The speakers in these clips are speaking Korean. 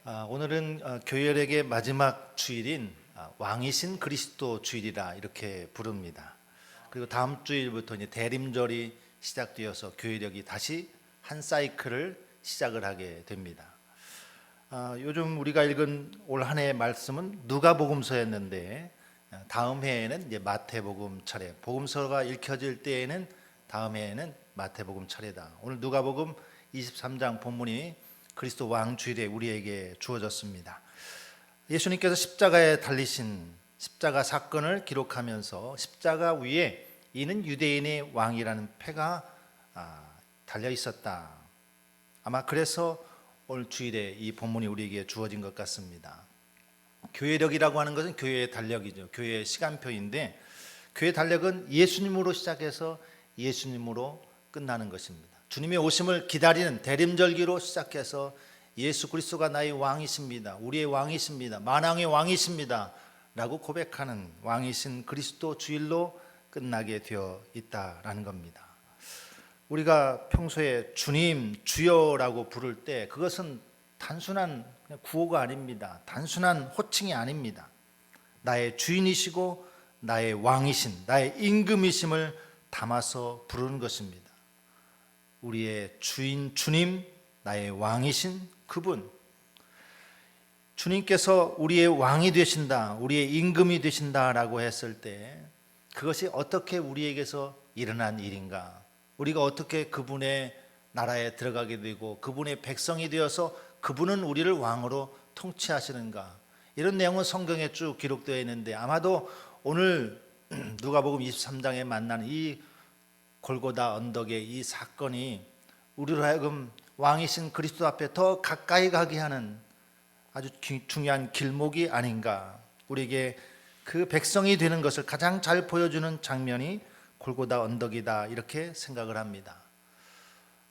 오늘은 교회력의 마지막 주일인 왕이신 그리스도 주일이라 이렇게 부릅니다. 그리고 다음 주일부터 이제 대림절이 시작되어서 교회력이 다시 한 사이클을 시작을 하게 됩니다. 요즘 우리가 읽은 올 한 해의 말씀은 누가복음서였는데 다음 해에는 이제 마태복음 차례, 복음서가 읽혀질 때에는 다음 해에는 마태복음 차례다. 오늘 누가복음 23장 본문이 그리스도 왕 주일에 우리에게 주어졌습니다. 예수님께서 십자가에 달리신 십자가 사건을 기록하면서 십자가 위에 이는 유대인의 왕이라는 패가 달려 있었다. 아마 그래서 오늘 주일에 이 본문이 우리에게 주어진 것 같습니다. 교회력이라고 하는 것은 교회의 달력이죠. 교회의 시간표인데 교회의 달력은 예수님으로 시작해서 예수님으로 끝나는 것입니다. 주님의 오심을 기다리는 대림절기로 시작해서 예수 그리스도가 나의 왕이십니다. 우리의 왕이십니다. 만왕의 왕이십니다. 라고 고백하는 왕이신 그리스도 주일로 끝나게 되어 있다라는 겁니다. 우리가 평소에 주님, 주여라고 부를 때 그것은 단순한 구호가 아닙니다. 단순한 호칭이 아닙니다. 나의 주인이시고 나의 왕이신, 나의 임금이심을 담아서 부르는 것입니다. 우리의 주인 주님, 나의 왕이신 그분, 주님께서 우리의 왕이 되신다, 우리의 임금이 되신다라고 했을 때 그것이 어떻게 우리에게서 일어난 일인가? 우리가 어떻게 그분의 나라에 들어가게 되고 그분의 백성이 되어서 그분은 우리를 왕으로 통치하시는가? 이런 내용은 성경에 쭉 기록되어 있는데 아마도 오늘 누가복음 23장에 만나는 이 골고다 언덕의 이 사건이 우리로 하여금 왕이신 그리스도 앞에 더 가까이 가게 하는 아주 중요한 길목이 아닌가. 우리에게 그 백성이 되는 것을 가장 잘 보여주는 장면이 골고다 언덕이다 이렇게 생각을 합니다.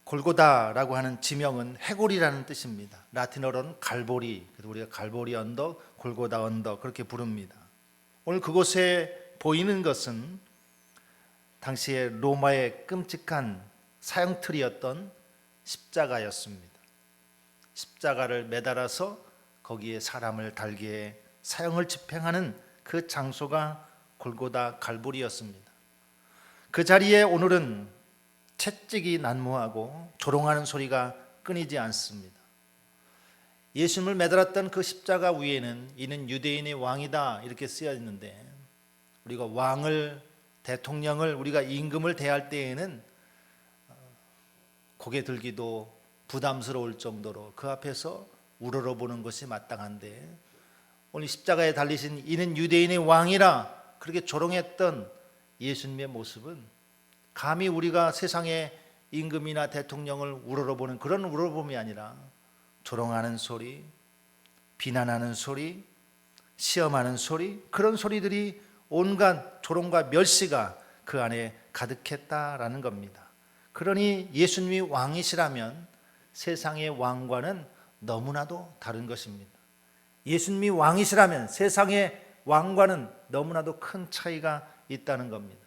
골고다라고 하는 지명은 해골이라는 뜻입니다. 라틴어로는 갈보리, 그래서 우리가 갈보리 언덕, 골고다 언덕 그렇게 부릅니다. 오늘 그곳에 보이는 것은 당시에 로마의 끔찍한 사형틀이었던 십자가였습니다. 십자가를 매달아서 거기에 사람을 달게 사형을 집행하는 그 장소가 골고다 갈보리였습니다. 그 자리에 오늘은 채찍이 난무하고 조롱하는 소리가 끊이지 않습니다. 예수님을 매달았던 그 십자가 위에는 이는 유대인의 왕이다 이렇게 쓰여 있는데 우리가 왕을, 대통령을, 우리가 임금을 대할 때에는 고개 들기도 부담스러울 정도로 그 앞에서 우러러보는 것이 마땅한데 오늘 십자가에 달리신 이는 유대인의 왕이라 그렇게 조롱했던 예수님의 모습은 감히 우리가 세상의 임금이나 대통령을 우러러보는 그런 우러러봄이 아니라 조롱하는 소리, 비난하는 소리, 시험하는 소리, 그런 소리들이 온갖 조롱과 멸시가 그 안에 가득했다라는 겁니다. 그러니 예수님이 왕이시라면 세상의 왕과는 너무나도 다른 것입니다. 예수님이 왕이시라면 세상의 왕과는 너무나도 큰 차이가 있다는 겁니다.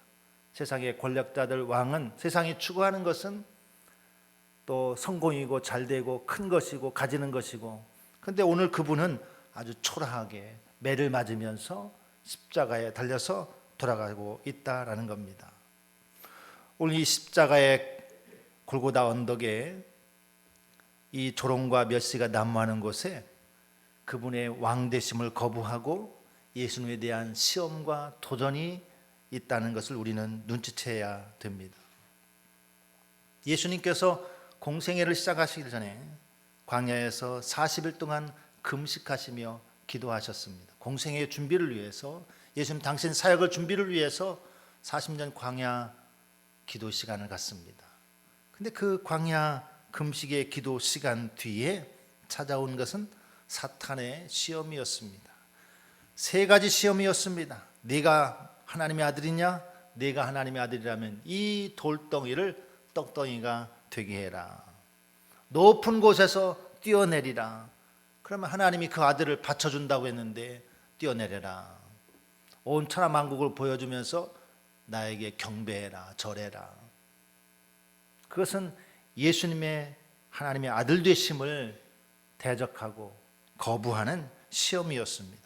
세상의 권력자들 왕은 세상이 추구하는 것은 또 성공이고 잘되고 큰 것이고 가지는 것이고 그런데 오늘 그분은 아주 초라하게 매를 맞으면서 십자가에 달려서 돌아가고 있다라는 겁니다. 오늘 이 십자가의 골고다 언덕에 이 조롱과 멸시가 난무하는 곳에 그분의 왕되심을 거부하고 예수님에 대한 시험과 도전이 있다는 것을 우리는 눈치채야 됩니다. 예수님께서 공생애를 시작하시기 전에 광야에서 40일 동안 금식하시며 기도하셨습니다. 공생애의 준비를 위해서 예수님 당신 사역을 준비를 위해서 40년 광야 기도 시간을 갖습니다. 근데 그 광야 금식의 기도 시간 뒤에 찾아온 것은 사탄의 시험이었습니다. 세 가지 시험이었습니다. 네가 하나님의 아들이냐? 네가 하나님의 아들이라면 이 돌덩이를 떡덩이가 되게 해라. 높은 곳에서 뛰어내리라. 그러면 하나님이 그 아들을 바쳐준다고 했는데 뛰어내려라. 온 천하 만국을 보여주면서 나에게 경배해라, 절해라. 그것은 예수님의 하나님의 아들 되심을 대적하고 거부하는 시험이었습니다.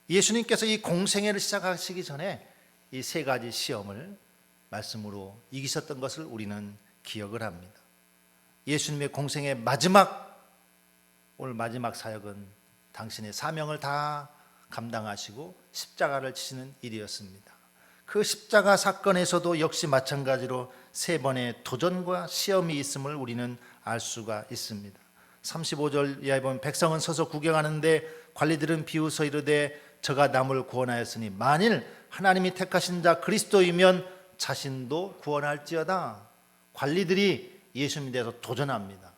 예수님께서 이 공생애를 시작하시기 전에 이 세 가지 시험을 말씀으로 이기셨던 것을 우리는 기억을 합니다. 예수님의 공생의 오늘 마지막 사역은 당신의 사명을 다 감당하시고 십자가를 지시는 일이었습니다. 그 십자가 사건에서도 역시 마찬가지로 세 번의 도전과 시험이 있음을 우리는 알 수가 있습니다. 35절 이하에 보면 백성은 서서 구경하는데 관리들은 비웃어 이르되 저가 남을 구원하였으니 만일 하나님이 택하신 자 그리스도이면 자신도 구원할지어다. 관리들이 예수님에 대해서 도전합니다.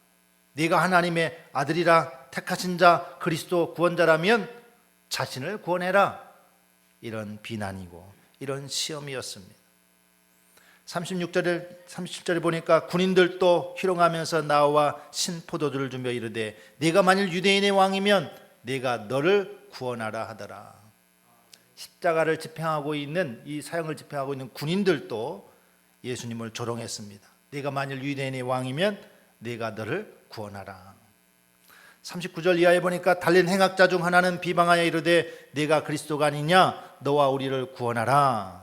네가 하나님의 아들이라 택하신 자 그리스도 구원자라면 자신을 구원해라. 이런 비난이고 이런 시험이었습니다. 37절에 보니까 군인들도 희롱하면서 나와 신포도주를 주며 이르되 네가 만일 유대인의 왕이면 네가 너를 구원하라 하더라. 십자가를 집행하고 있는 이 사형을 집행하고 있는 군인들도 예수님을 조롱했습니다. 네가 만일 유대인의 왕이면 네가 너를 구원하라. 39절 이하에 보니까 달린 행악자 중 하나는 비방하여 이르되 네가 그리스도가 아니냐 너와 우리를 구원하라.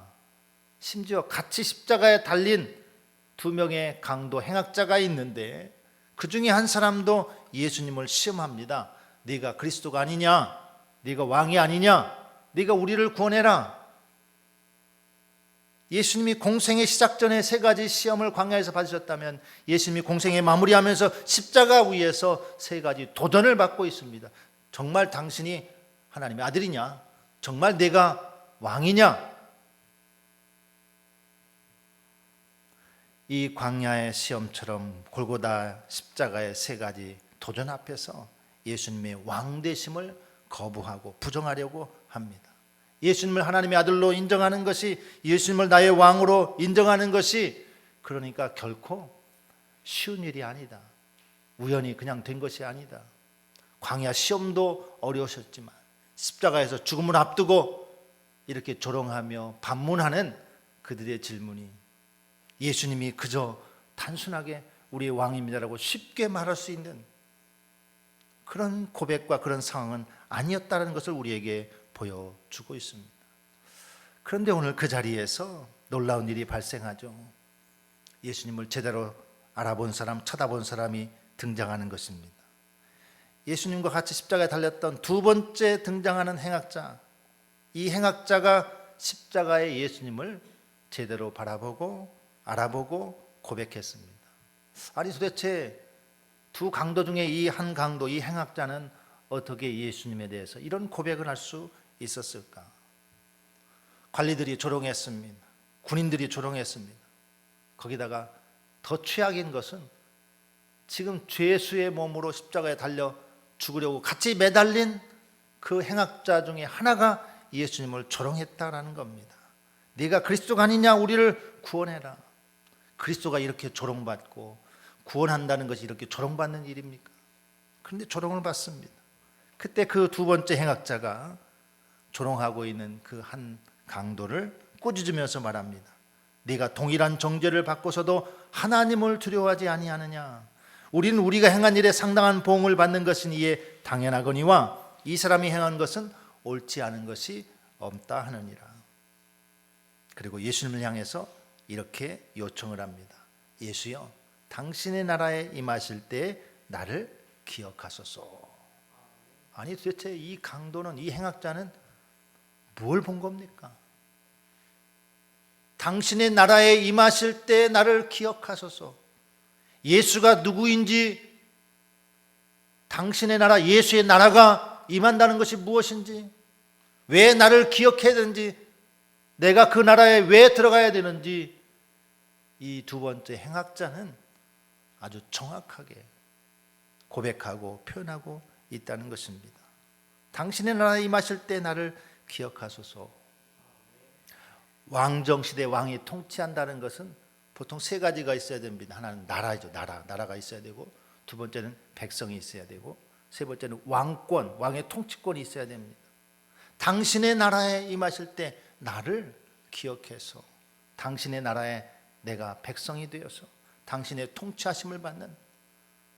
심지어 같이 십자가에 달린 두 명의 강도 행악자가 있는데 그 중에 한 사람도 예수님을 시험합니다. 네가 그리스도가 아니냐, 네가 왕이 아니냐, 네가 우리를 구원해라. 예수님이 공생의 시작 전에 세 가지 시험을 광야에서 받으셨다면 예수님이 공생의 마무리하면서 십자가 위에서 세 가지 도전을 받고 있습니다. 정말 당신이 하나님의 아들이냐? 정말 내가 왕이냐? 이 광야의 시험처럼 골고다 십자가의 세 가지 도전 앞에서 예수님의 왕되심을 거부하고 부정하려고 합니다. 예수님을 하나님의 아들로 인정하는 것이, 예수님을 나의 왕으로 인정하는 것이 그러니까 결코 쉬운 일이 아니다. 우연히 그냥 된 것이 아니다. 광야 시험도 어려우셨지만 십자가에서 죽음을 앞두고 이렇게 조롱하며 반문하는 그들의 질문이 예수님이 그저 단순하게 우리의 왕입니다라고 쉽게 말할 수 있는 그런 고백과 그런 상황은 아니었다는 것을 우리에게 보여주고 있습니다. 그런데 오늘 그 자리에서 놀라운 일이 발생하죠. 예수님을 제대로 알아본 사람, 쳐다본 사람이 등장하는 것입니다. 예수님과 같이 십자가에 달렸던 두 번째 등장하는 행악자, 이 행악자가 십자가의 예수님을 제대로 바라보고 알아보고 고백했습니다. 아니 도대체 두 강도 중에 이 한 강도, 이 행악자는 어떻게 예수님에 대해서 이런 고백을 할 수 있었을까? 관리들이 조롱했습니다. 군인들이 조롱했습니다. 거기다가 더 최악인 것은 지금 죄수의 몸으로 십자가에 달려 죽으려고 같이 매달린 그 행악자 중에 하나가 예수님을 조롱했다라는 겁니다. 네가 그리스도가 아니냐, 우리를 구원해라. 그리스도가 이렇게 조롱받고 구원한다는 것이 이렇게 조롱받는 일입니까? 그런데 조롱을 받습니다. 그때 그 두 번째 행악자가 조롱하고 있는 그 한 강도를 꾸짖으면서 말합니다. 네가 동일한 정죄를 받고서도 하나님을 두려워하지 아니하느냐? 우리는 우리가 행한 일에 상당한 보응을 받는 것은 이에 당연하거니와 이 사람이 행한 것은 옳지 않은 것이 없다 하느니라. 그리고 예수님을 향해서 이렇게 요청을 합니다. 예수여, 당신의 나라에 임하실 때 나를 기억하소서. 아니 도대체 이 강도는, 이 행악자는 뭘 본 겁니까? 당신의 나라에 임하실 때 나를 기억하소서. 예수가 누구인지, 당신의 나라, 예수의 나라가 임한다는 것이 무엇인지, 왜 나를 기억해야 되는지, 내가 그 나라에 왜 들어가야 되는지, 이 두 번째 행악자는 아주 정확하게 고백하고 표현하고 있다는 것입니다. 당신의 나라에 임하실 때 나를 기억하소서. 왕정시대 왕이 통치한다는 것은 보통 세 가지가 있어야 됩니다. 하나는 나라죠. 나라가 있어야 되고, 두 번째는 백성이 있어야 되고, 세 번째는 왕권, 왕의 통치권이 있어야 됩니다. 당신의 나라에 임하실 때 나를 기억해서 당신의 나라에 내가 백성이 되어서 당신의 통치하심을 받는,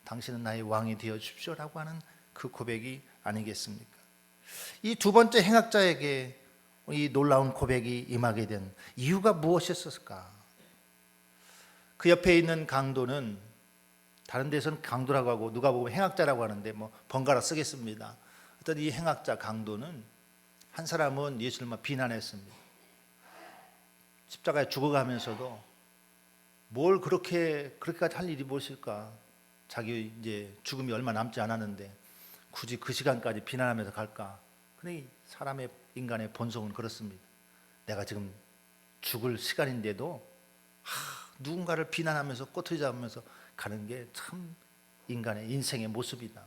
당신은 나의 왕이 되어 주십시오라고 하는 그 고백이 아니겠습니까? 이 두 번째 행악자에게 이 놀라운 고백이 임하게 된 이유가 무엇이었을까? 그 옆에 있는 강도는, 다른 데서는 강도라고 하고 누가 보면 행악자라고 하는데 뭐 번갈아 쓰겠습니다. 어떤 이 행악자 강도는, 한 사람은 예수님을 비난했습니다. 십자가에 죽어가면서도 뭘 그렇게까지 할 일이 무엇일까? 자기 이제 죽음이 얼마 남지 않았는데 굳이 그 시간까지 비난하면서 갈까? 근데 사람의, 인간의 본성은 그렇습니다. 내가 지금 죽을 시간인데도 누군가를 비난하면서 꼬투리 잡으면서 가는 게 참 인간의 인생의 모습이다.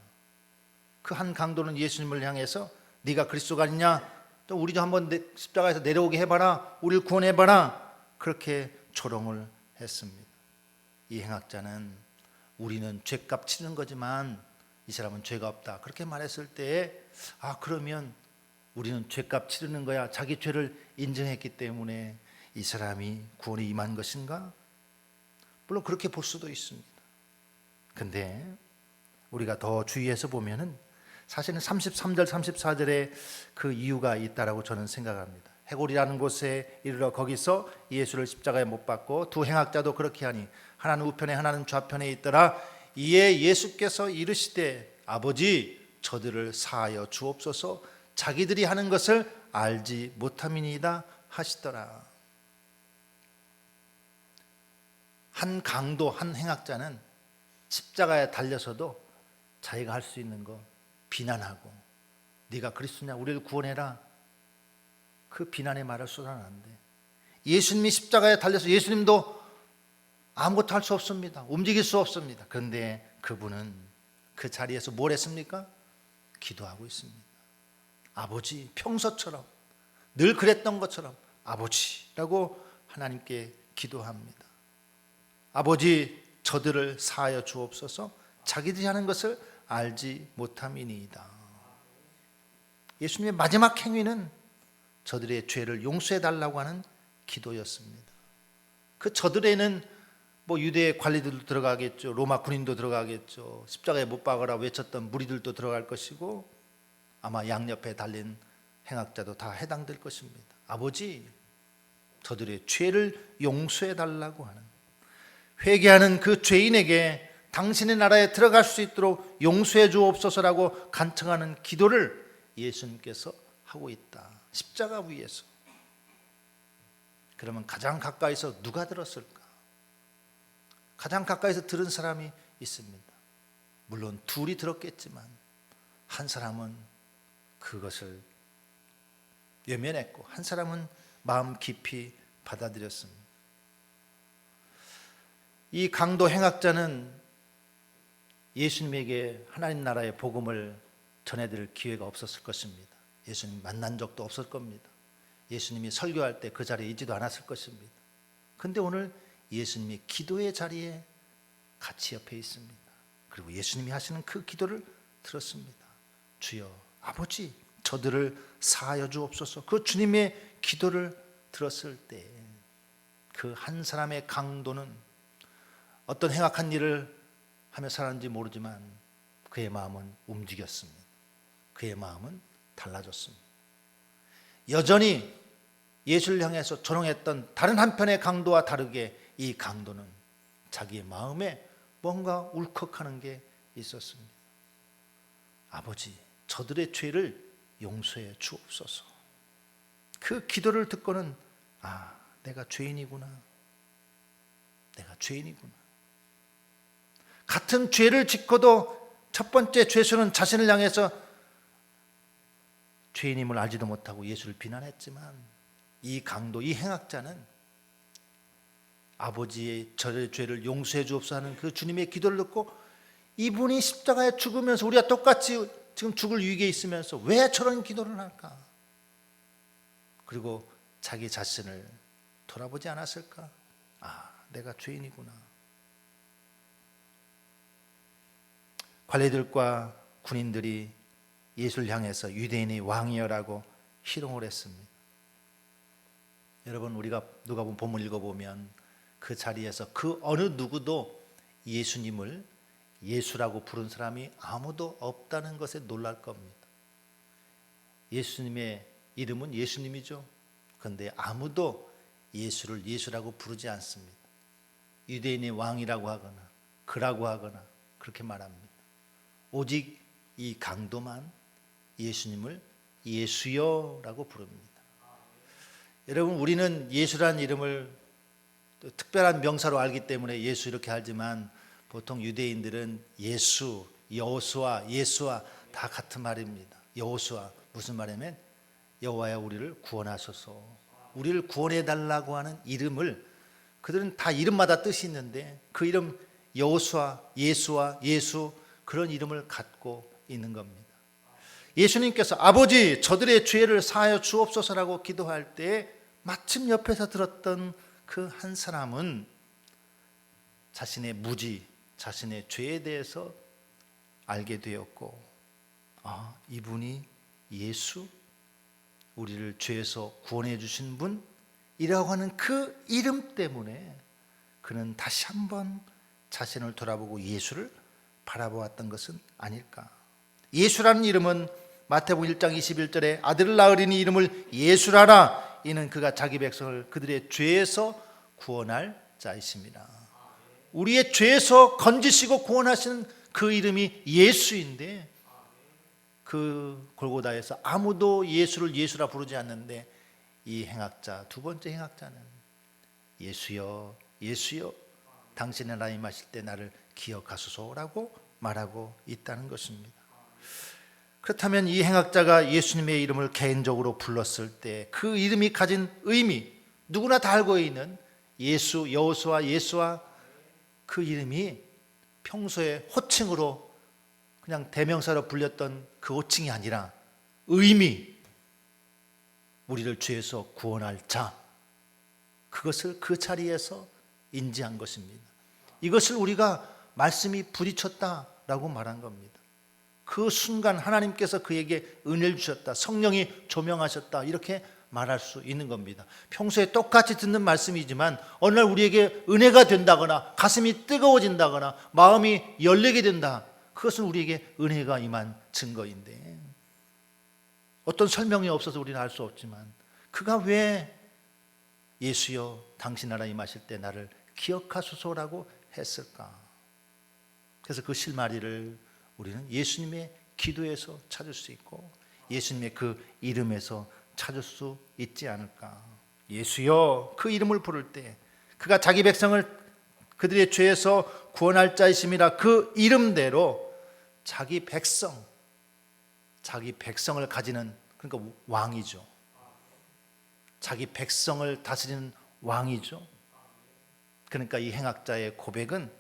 그 한 강도는 예수님을 향해서 네가 그리스도가 아니냐? 또 우리 좀 한번 십자가에서 내려오게 해봐라. 우리를 구원해봐라. 그렇게 조롱을 했습니다. 이 행악자는 우리는 죄값 치는 거지만 이 사람은 죄가 없다. 그렇게 말했을 때에 그러면 우리는 죄값 치르는 거야. 자기 죄를 인정했기 때문에 이 사람이 구원에 임한 것인가? 물론 그렇게 볼 수도 있습니다. 근데 우리가 더 주의해서 보면은 사실은 33절 34절에 그 이유가 있다라고 저는 생각합니다. 해골이라는 곳에 이르러 거기서 예수를 십자가에 못 박고 두 행악자도 그렇게 하니 하나는 우편에 하나는 좌편에 있더라. 이에 예수께서 이르시되 아버지 저들을 사하여 주옵소서 자기들이 하는 것을 알지 못함이니이다 하시더라. 한 강도, 한 행악자는 십자가에 달려서도 자기가 할 수 있는 거 비난하고 네가 그리스도냐 우리를 구원해라, 그 비난의 말을 쏟아내는데 예수님이 십자가에 달려서 예수님도 아무것도 할 수 없습니다. 움직일 수 없습니다. 그런데 그분은 그 자리에서 뭘 했습니까? 기도하고 있습니다. 아버지, 평소처럼 늘 그랬던 것처럼 아버지라고 하나님께 기도합니다. 아버지 저들을 사하여 주옵소서 자기들이 하는 것을 알지 못함이니이다. 예수님의 마지막 행위는 저들의 죄를 용서해 달라고 하는 기도였습니다. 그 저들에는 뭐 유대 관리들도 들어가겠죠. 로마 군인도 들어가겠죠. 십자가에 못 박으라 외쳤던 무리들도 들어갈 것이고 아마 양옆에 달린 행악자도 다 해당될 것입니다. 아버지 저들의 죄를 용서해 달라고 하는, 회개하는 그 죄인에게 당신의 나라에 들어갈 수 있도록 용서해 주옵소서라고 간청하는 기도를 예수님께서 하고 있다. 십자가 위에서. 그러면 가장 가까이서 누가 들었을까? 가장 가까이서 들은 사람이 있습니다. 물론 둘이 들었겠지만 한 사람은 그것을 외면했고 한 사람은 마음 깊이 받아들였습니다. 이 강도 행악자는 예수님에게 하나님 나라의 복음을 전해드릴 기회가 없었을 것입니다. 예수님 만난 적도 없을 겁니다. 예수님이 설교할 때 그 자리에 있지도 않았을 것입니다. 그런데 오늘 예수님이 기도의 자리에 같이 옆에 있습니다. 그리고 예수님이 하시는 그 기도를 들었습니다. 주여 아버지 저들을 사하여 주옵소서. 그 주님의 기도를 들었을 때 그 한 사람의 강도는 어떤 행악한 일을 하며 살았는지 모르지만 그의 마음은 움직였습니다. 그의 마음은 달라졌습니다. 여전히 예수를 향해서 조롱했던 다른 한편의 강도와 다르게 이 강도는 자기의 마음에 뭔가 울컥하는 게 있었습니다. 아버지 저들의 죄를 용서해 주옵소서. 그 기도를 듣고는 내가 죄인이구나. 내가 죄인이구나. 같은 죄를 짓고도 첫 번째 죄수는 자신을 향해서 죄인임을 알지도 못하고 예수를 비난했지만 이 강도, 이 행악자는 아버지의 저의 죄를 용서해 주옵소서 하는 그 주님의 기도를 듣고 이분이 십자가에 죽으면서 우리가 똑같이 지금 죽을 위기에 있으면서 왜 저런 기도를 할까? 그리고 자기 자신을 돌아보지 않았을까? 내가 죄인이구나. 관리들과 군인들이 예수를 향해서 유대인의 왕이여라고 희롱을 했습니다. 여러분 우리가 누가복음 본문 읽어보면 그 자리에서 그 어느 누구도 예수님을 예수라고 부른 사람이 아무도 없다는 것에 놀랄 겁니다. 예수님의 이름은 예수님이죠. 그런데 아무도 예수를 예수라고 부르지 않습니다. 유대인의 왕이라고 하거나 그라고 하거나 그렇게 말합니다. 오직 이 강도만 예수님을 예수여라고 부릅니다. 여러분, 우리는 예수라는 이름을 특별한 명사로 알기 때문에 예수 이렇게 알지만 보통 유대인들은 예수, 여호수아, 예수와 다 같은 말입니다. 여호수아 무슨 말이냐면 여호와여 우리를 구원하소서, 우리를 구원해 달라고 하는 이름을, 그들은 다 이름마다 뜻이 있는데 그 이름 여호수아, 예수와 예수, 그런 이름을 갖고 있는 겁니다. 예수님께서 아버지 저들의 죄를 사하여 주옵소서라고 기도할 때 마침 옆에서 들었던 그 한 사람은 자신의 무지, 자신의 죄에 대해서 알게 되었고, 아, 이분이 예수, 우리를 죄에서 구원해 주신 분이라고 하는 그 이름 때문에 그는 다시 한번 자신을 돌아보고 예수를 바라보았던 것은 아닐까. 예수라는 이름은 마태복음 1장 21절에 아들을 낳으리니 이름을 예수라라, 이는 그가 자기 백성을 그들의 죄에서 구원할 자이십니다. 우리의 죄에서 건지시고 구원하시는 그 이름이 예수인데, 그 골고다에서 아무도 예수를 예수라 부르지 않는데 이 행악자, 두 번째 행악자는 예수여 예수여 당신의 나이 마실 때 나를 기억하소서라고 말하고 있다는 것입니다. 그렇다면 이 행악자가 예수님의 이름을 개인적으로 불렀을 때 그 이름이 가진 의미, 누구나 다 알고 있는 예수, 여호수아, 예수와 그 이름이 평소에 호칭으로 그냥 대명사로 불렸던 그 호칭이 아니라 의미, 우리를 죄에서 구원할 자, 그것을 그 자리에서 인지한 것입니다. 이것을 우리가 말씀이 부딪혔다라고 말한 겁니다. 그 순간 하나님께서 그에게 은혜를 주셨다, 성령이 조명하셨다, 이렇게 말할 수 있는 겁니다. 평소에 똑같이 듣는 말씀이지만 어느 날 우리에게 은혜가 된다거나 가슴이 뜨거워진다거나 마음이 열리게 된다, 그것은 우리에게 은혜가 임한 증거인데, 어떤 설명이 없어서 우리는 알 수 없지만 그가 왜 예수여 당신 나라 임하실 때 나를 기억하소서라고 했을까? 그래서 그 실마리를 우리는 예수님의 기도에서 찾을 수 있고 예수님의 그 이름에서 찾을 수 있지 않을까. 예수여, 그 이름을 부를 때 그가 자기 백성을 그들의 죄에서 구원할 자이심이라 그 이름대로 자기 백성을 가지는, 그러니까 왕이죠. 자기 백성을 다스리는 왕이죠. 그러니까 이 행악자의 고백은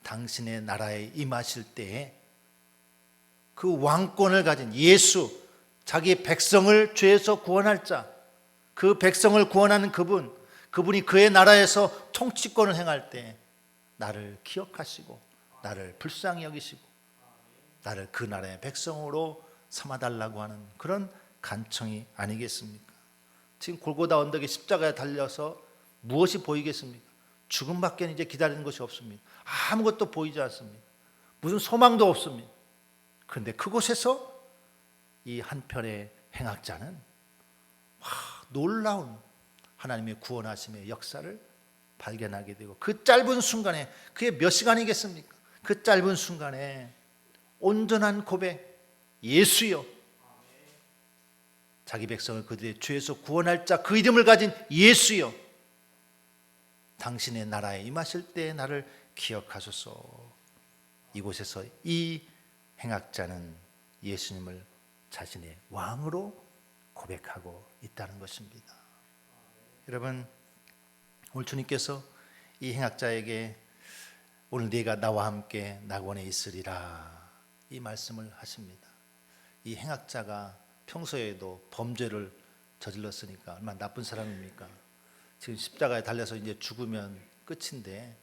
당신의 나라에 임하실 때에 그 왕권을 가진 예수, 자기 백성을 죄에서 구원할 자, 그 백성을 구원하는 그분이 그의 나라에서 통치권을 행할 때 나를 기억하시고 나를 불쌍히 여기시고 나를 그 나라의 백성으로 삼아달라고 하는 그런 간청이 아니겠습니까? 지금 골고다 언덕에 십자가에 달려서 무엇이 보이겠습니까? 죽음밖에 이제 기다리는 것이 없습니다. 아무것도 보이지 않습니다. 무슨 소망도 없습니다. 그런데 그곳에서 이 한편의 행악자는 놀라운 하나님의 구원하심의 역사를 발견하게 되고, 그 짧은 순간에, 그게 몇 시간이겠습니까? 그 짧은 순간에 온전한 고백, 예수여, 자기 백성을 그들의 죄에서 구원할 자, 그 이름을 가진 예수여, 당신의 나라에 임하실 때 나를 기억하소서. 이곳에서 이 행악자는 예수님을 자신의 왕으로 고백하고 있다는 것입니다. 여러분, 오늘 주님께서 이 행악자에게 오늘 네가 나와 함께 낙원에 있으리라, 이 말씀을 하십니다. 이 행악자가 평소에도 범죄를 저질렀으니까 얼마나 나쁜 사람입니까? 지금 십자가에 달려서 이제 죽으면 끝인데,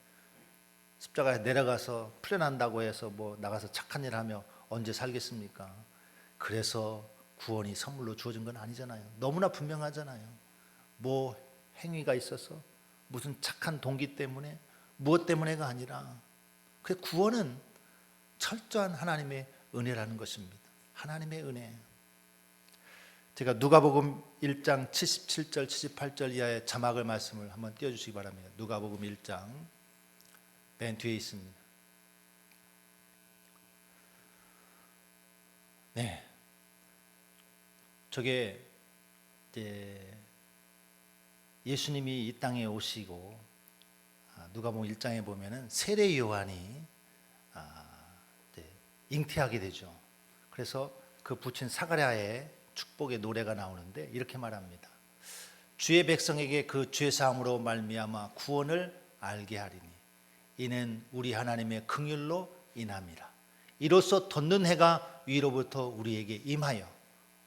십자가에 내려가서 풀려난다고 해서 뭐 나가서 착한 일 하며 언제 살겠습니까? 그래서 구원이 선물로 주어진 건 아니잖아요. 너무나 분명하잖아요. 뭐 행위가 있어서, 무슨 착한 동기 때문에, 무엇 때문에가 아니라, 그 구원은 철저한 하나님의 은혜라는 것입니다. 하나님의 은혜. 제가 누가복음 1장 77절 78절 이하의 자막을 말씀을 한번 띄워주시기 바랍니다. 누가복음 1장 맨 뒤에 있습니다. 네, 저게 이제 예수님이 이 땅에 오시고 누가복음 1장에 보면은 세례 요한이 잉태하게 되죠. 그래서 그 부친 사가랴의 축복의 노래가 나오는데 이렇게 말합니다. 주의 백성에게 그 죄 사함으로 말미암아 구원을 알게 하리니 이는 우리 하나님의 긍휼로 인함이라. 이로써 돋는 해가 위로부터 우리에게 임하여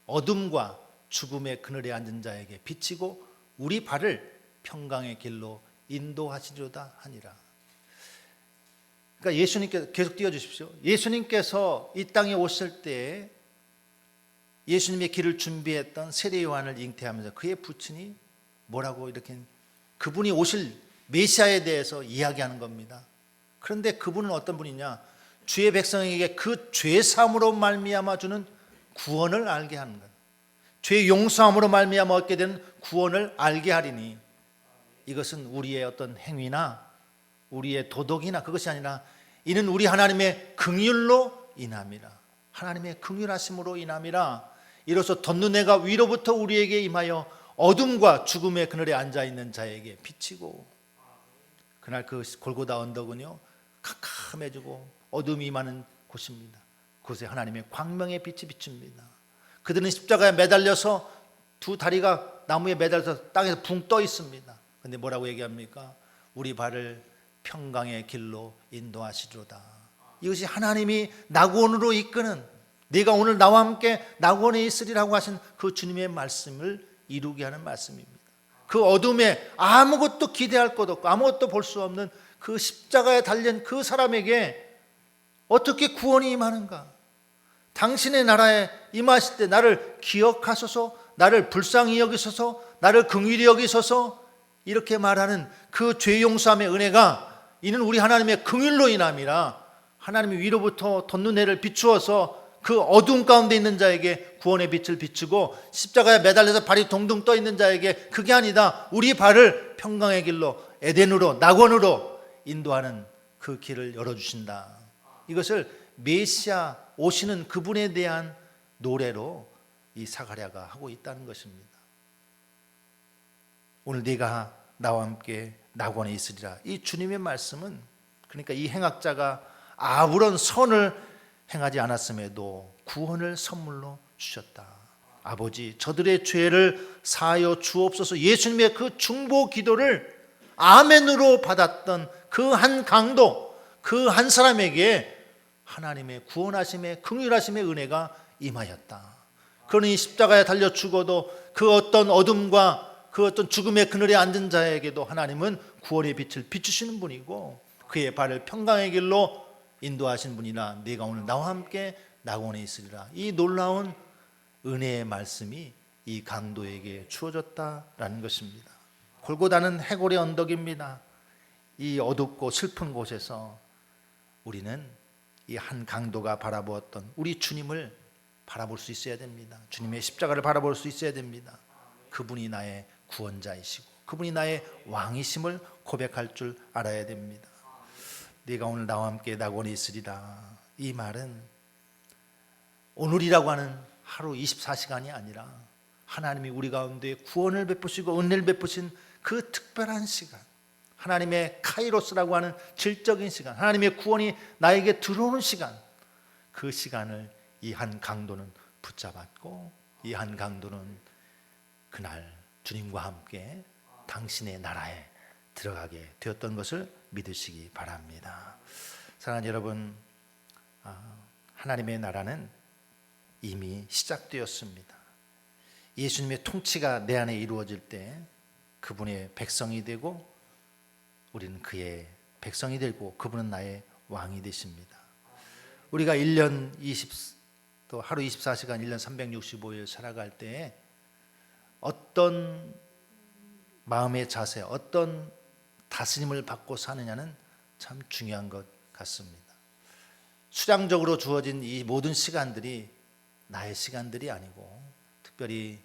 어둠과 죽음의 그늘에 앉은 자에게 비치고 우리 발을 평강의 길로 인도하시리로다 하니라. 그러니까 예수님께서 계속 띄워주십시오. 예수님께서 이 땅에 오실 때 예수님의 길을 준비했던 세례 요한을 잉태하면서 그의 부친이 뭐라고 이렇게 그분이 오실 메시아에 대해서 이야기하는 겁니다. 그런데 그분은 어떤 분이냐? 주의 백성에게 그 죄 사함으로 말미암아 주는 구원을 알게 하는 것. 죄 용서함으로 말미암아 얻게 되는 구원을 알게 하리니 이것은 우리의 어떤 행위나 우리의 도덕이나 그것이 아니라 이는 우리 하나님의 긍휼로 인함이라. 하나님의 긍휼하심으로 인함이라. 이로써 돋는 해가 위로부터 우리에게 임하여 어둠과 죽음의 그늘에 앉아있는 자에게 비치고. 그날 그 골고다 언덕은요 캄캄해지고 어둠이 임하는 곳입니다. 그곳에 하나님의 광명의 빛이 비춥니다. 그들은 십자가에 매달려서 두 다리가 나무에 매달려서 땅에서 붕 떠 있습니다. 그런데 뭐라고 얘기합니까? 우리 발을 평강의 길로 인도하시리로다. 이것이 하나님이 낙원으로 이끄는, 네가 오늘 나와 함께 낙원에 있으리라고 하신 그 주님의 말씀을 이루게 하는 말씀입니다. 그 어둠에 아무것도 기대할 것 없고 아무것도 볼 수 없는 그 십자가에 달린 그 사람에게 어떻게 구원이 임하는가? 당신의 나라에 임하실 때 나를 기억하소서, 나를 불쌍히 여기소서, 나를 긍휼히 여기소서, 이렇게 말하는 그 죄 용서함의 은혜가 이는 우리 하나님의 긍휼로 인함이라. 하나님이 위로부터 돋는 해를 비추어서 그 어두운 가운데 있는 자에게 구원의 빛을 비추고 십자가에 매달려서 발이 동동 떠 있는 자에게 그게 아니다, 우리 발을 평강의 길로 에덴으로 낙원으로 인도하는 그 길을 열어주신다. 이것을 메시아 오시는 그분에 대한 노래로 이 사가랴가 하고 있다는 것입니다. 오늘 네가 나와 함께 낙원에 있으리라. 이 주님의 말씀은, 그러니까 이 행악자가 아무런 선을 행하지 않았음에도 구원을 선물로 주셨다. 아버지, 저들의 죄를 사하여 주옵소서. 예수님의 그 중보 기도를 아멘으로 받았던 그 한 강도, 그 한 사람에게 하나님의 구원하심의 긍휼하심의 은혜가 임하였다. 그러니 십자가에 달려 죽어도 그 어떤 어둠과 그 어떤 죽음의 그늘에 앉은 자에게도 하나님은 구원의 빛을 비추시는 분이고 그의 발을 평강의 길로 인도하신 분이라. 네가 오늘 나와 함께 낙원에 있으리라. 이 놀라운 은혜의 말씀이 이 강도에게 주어졌다라는 것입니다. 골고다는 해골의 언덕입니다. 이 어둡고 슬픈 곳에서 우리는 이 한 강도가 바라보았던 우리 주님을 바라볼 수 있어야 됩니다. 주님의 십자가를 바라볼 수 있어야 됩니다. 그분이 나의 구원자이시고 그분이 나의 왕이심을 고백할 줄 알아야 됩니다. 네가 오늘 나와 함께 낙원에 있으리라. 이 말은 오늘이라고 하는 하루 24시간이 아니라 하나님이 우리 가운데 구원을 베푸시고 은혜를 베푸신 그 특별한 시간, 하나님의 카이로스라고 하는 질적인 시간, 하나님의 구원이 나에게 들어오는 시간, 그 시간을 이 한 강도는 붙잡았고 이 한 강도는 그날 주님과 함께 당신의 나라에 들어가게 되었던 것을 믿으시기 바랍니다. 사랑하는 여러분, 하나님의 나라는 이미 시작되었습니다. 예수님의 통치가 내 안에 이루어질 때 그분의 백성이 되고 우리는 그의 백성이 되고 그분은 나의 왕이 되십니다. 우리가 1년 또 하루 24시간 1년 365일 살아갈 때 어떤 마음의 자세, 어떤 다스림을 받고 사느냐는 참 중요한 것 같습니다. 수량적으로 주어진 이 모든 시간들이 나의 시간들이 아니고 특별히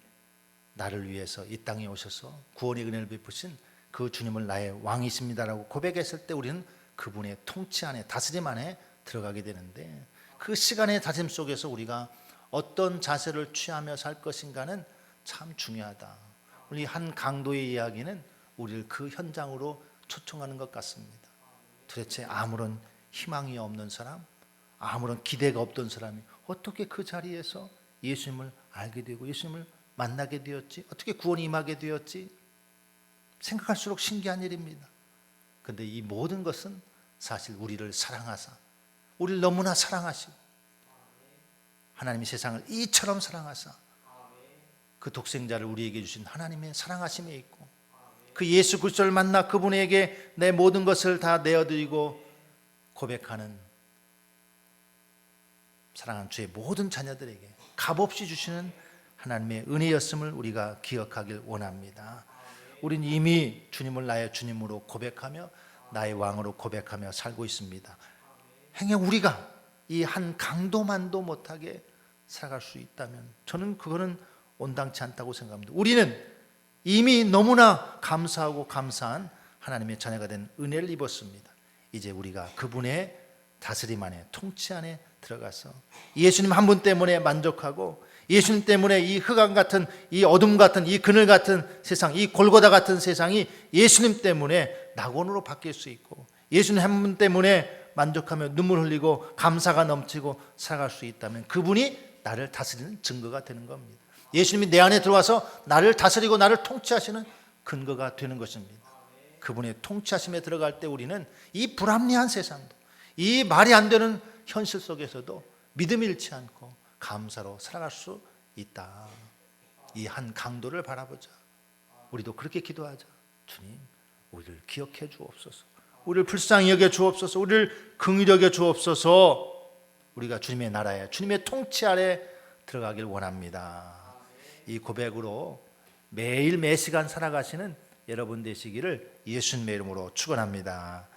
나를 위해서 이 땅에 오셔서 구원의 은혜를 베푸신 그 주님을 나의 왕이십니다라고 고백했을 때 우리는 그분의 통치 안에, 다스림 안에 들어가게 되는데, 그 시간의 다짐 속에서 우리가 어떤 자세를 취하며 살 것인가는 참 중요하다. 우리 한 강도의 이야기는 우리를 그 현장으로 초청하는 것 같습니다. 도대체 아무런 희망이 없는 사람, 아무런 기대가 없던 사람이 어떻게 그 자리에서 예수님을 알게 되고 예수님을 만나게 되었지? 어떻게 구원이 임하게 되었지? 생각할수록 신기한 일입니다. 그런데 이 모든 것은 사실 우리를 사랑하사, 우리를 너무나 사랑하시고 하나님이 세상을 이처럼 사랑하사 그 독생자를 우리에게 주신 하나님의 사랑하심에 있고, 그 예수 그리스도를 만나 그분에게 내 모든 것을 다 내어드리고 고백하는 사랑하는 주의 모든 자녀들에게 값없이 주시는 하나님의 은혜였음을 우리가 기억하길 원합니다. 우린 이미 주님을 나의 주님으로 고백하며 나의 왕으로 고백하며 살고 있습니다. 행여 우리가 이 한 강도만도 못하게 살아갈 수 있다면 저는 그거는 온당치 않다고 생각합니다. 우리는 이미 너무나 감사하고 감사한 하나님의 자녀가 된 은혜를 입었습니다. 이제 우리가 그분의 다스림 안에, 통치 안에 들어가서 예수님 한 분 때문에 만족하고, 예수님 때문에 이 흑암 같은, 이 어둠 같은, 이 그늘 같은 세상, 이 골고다 같은 세상이 예수님 때문에 낙원으로 바뀔 수 있고, 예수님 한 분 때문에 만족하며 눈물 흘리고 감사가 넘치고 살아갈 수 있다면 그분이 나를 다스리는 증거가 되는 겁니다. 예수님이 내 안에 들어와서 나를 다스리고 나를 통치하시는 근거가 되는 것입니다. 그분의 통치하심에 들어갈 때 우리는 이 불합리한 세상도, 이 말이 안 되는 현실 속에서도 믿음이 잃지 않고 감사로 살아갈 수 있다. 이 한 강도를 바라보자. 우리도 그렇게 기도하자. 주님, 우리를 기억해 주옵소서. 우리를 불쌍히 여겨 주옵소서. 우리를 긍휼히 여겨 주옵소서. 우리가 주님의 나라에, 주님의 통치 아래 들어가길 원합니다. 이 고백으로 매일 매 시간 살아가시는 여러분 되시기를 예수님의 이름으로 축원합니다.